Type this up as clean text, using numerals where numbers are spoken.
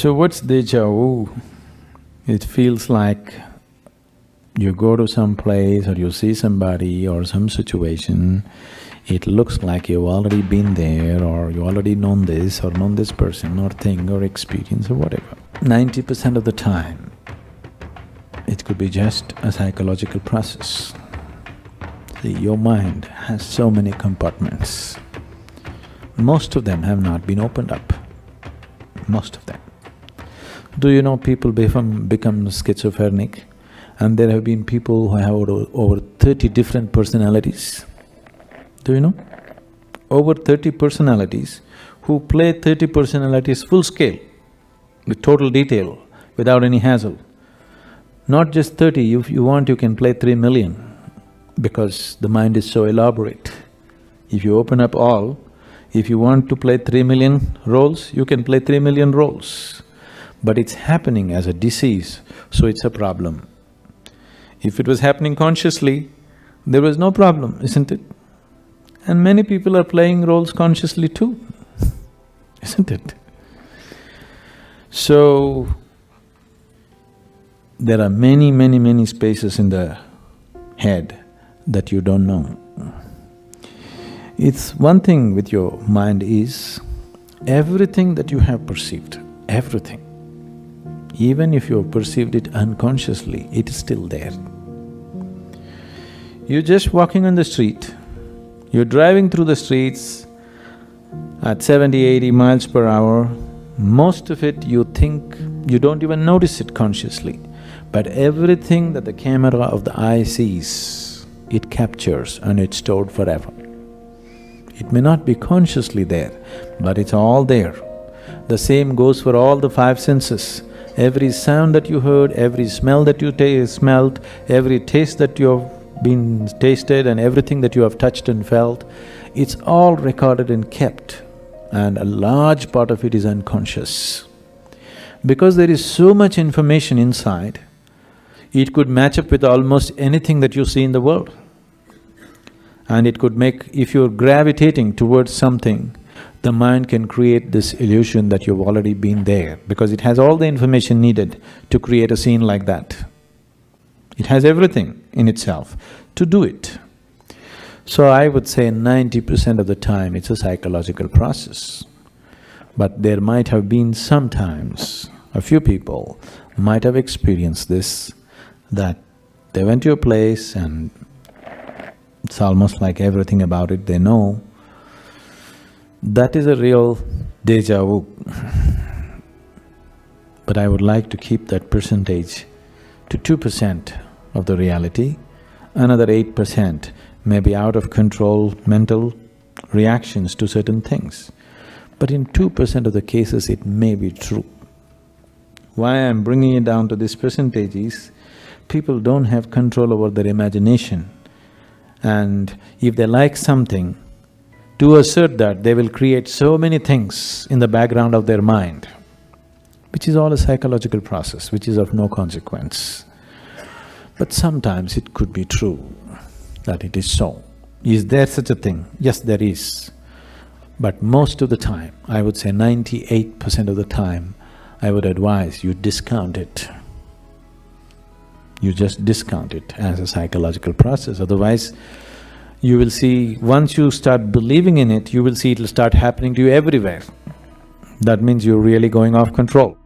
So what's deja vu? It feels like you go to some place or you see somebody or some situation, it looks like you've already been there or you already known this or known this person or thing or experience or whatever. 90% of the time, it could be just a psychological process. See, your mind has so many compartments. Most of them have not been opened up, most of them. Do you know people become schizophrenic? And there have been people who have over 30 different personalities. Do you know? Over 30 personalities who play 30 personalities full scale, with total detail, without any hassle. Not just 30, if you want you can play 3 million, because the mind is so elaborate. If you open up all, if you want to play 3 million roles, you can play 3 million roles. But it's happening as a disease, so it's a problem. If it was happening consciously, there was no problem, isn't it? And many people are playing roles consciously too, isn't it? So, there are many spaces in the head that you don't know. It's one thing with your mind is, everything that you have perceived, everything, even if you have perceived it unconsciously, it is still there. You're just walking on the street, you're driving through the streets at 70, 80 miles per hour, most of it you think, you don't even notice it consciously, but everything that the camera of the eye sees, it captures and it's stored forever. It may not be consciously there, but it's all there. The same goes for all the five senses. Every sound that you heard, every smell that you smelled, every taste that you have been tasted and everything that you have touched and felt, it's all recorded and kept, and a large part of it is unconscious. Because there is so much information inside, it could match up with almost anything that you see in the world. And it could make… if you're gravitating towards something, the mind can create this illusion that you've already been there, because it has all the information needed to create a scene like that. It has everything in itself to do it. So I would say 90% of the time it's a psychological process. But there might have been sometimes, a few people might have experienced this, that they went to a place and it's almost like everything about it they know. That is a real deja vu. But I would like to keep that percentage to 2% of the reality, another 8% may be out of control mental reactions to certain things. But in 2% of the cases it may be true. Why I'm bringing it down to this percentage is, people don't have control over their imagination, and if they like something, to assert that, they will create so many things in the background of their mind, which is all a psychological process, which is of no consequence. But sometimes it could be true that it is so. Is there such a thing? Yes, there is. But most of the time, I would say 98% of the time, I would advise you discount it. You just discount it as a psychological process, otherwise you will see, once you start believing in it, you will see it'll start happening to you everywhere. That means you're really going off control.